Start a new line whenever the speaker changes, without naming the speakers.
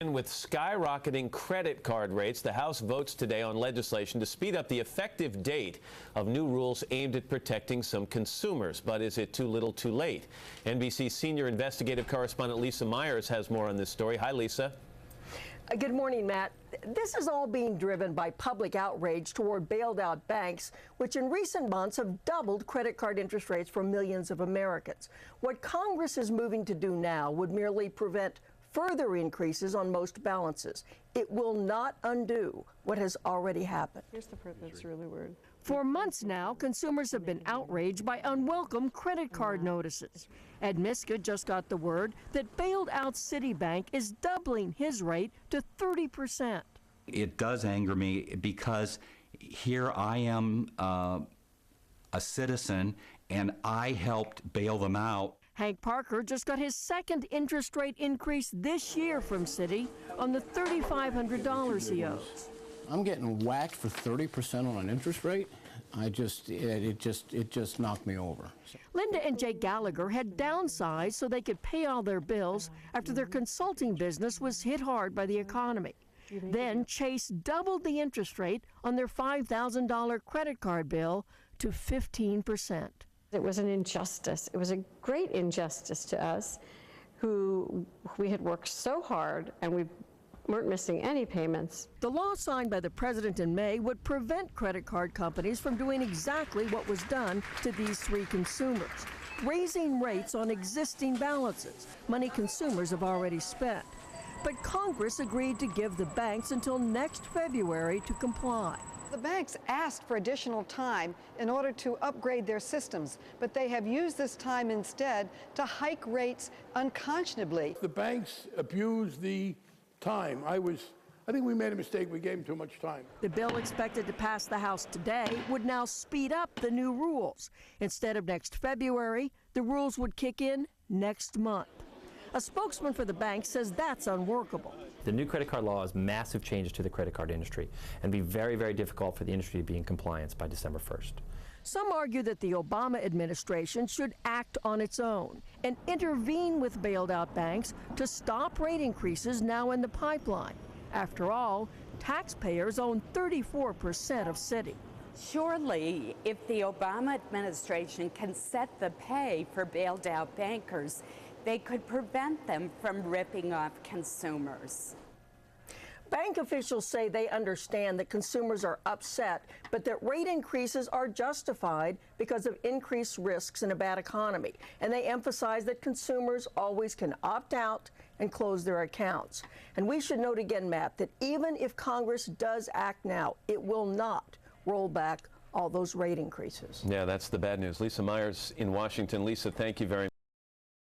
With skyrocketing credit card rates, the House votes today on legislation to speed up the effective date of new rules aimed at protecting some consumers. But is it too little too late? NBC senior investigative correspondent Lisa Myers has more on this story. Hi, Lisa.
Good morning, Matt. This is all being driven by public outrage toward bailed out banks, which in recent months have doubled credit card interest rates for millions of Americans. What Congress is moving to do now would merely prevent further increases on most balances. It will not undo what has already happened.
Here's the part that's really weird.
For months now, consumers have been outraged by unwelcome credit card notices. Ed Miska just got the word that bailed out Citibank is doubling his rate to 30%.
It does anger me because here I am a citizen and I helped bail them out.
Hank Parker just got his second interest rate increase this year from Citi on the $3,500 he owes.
I'm getting whacked for 30% on an interest rate. It just knocked me over.
Linda and Jay Gallagher had downsized so they could pay all their bills after their consulting business was hit hard by the economy. Then Chase doubled the interest rate on their $5,000 credit card bill to 15%.
It was an injustice. It was a great injustice to us, who we had worked so hard and we weren't missing any payments.
The law signed by the president in May would prevent credit card companies from doing exactly what was done to these three consumers, raising rates on existing balances, money consumers have already spent. But Congress agreed to give the banks until next February to comply.
The banks asked for additional time in order to upgrade their systems, but they have used this time instead to hike rates unconscionably.
The banks abused the time. I think we made a mistake. We gave them too much time.
The bill expected to pass the House today would now speed up the new rules. Instead of next February, the rules would kick in next month. A spokesman for the bank says that's unworkable.
The new credit card law is massive changes to the credit card industry and be very, very difficult for the industry to be in compliance by December 1st.
Some argue that the Obama administration should act on its own and intervene with bailed out banks to stop rate increases now in the pipeline. After all, taxpayers own 34% of Citi.
Surely, if the Obama administration can set the pay for bailed out bankers, they could prevent them from ripping off consumers.
Bank officials say they understand that consumers are upset, but that rate increases are justified because of increased risks in a bad economy. And they emphasize that consumers always can opt out and close their accounts. And we should note again, Matt, that even if Congress does act now, it will not roll back all those rate increases.
Yeah, that's the bad news. Lisa Myers in Washington. Lisa, thank you very much.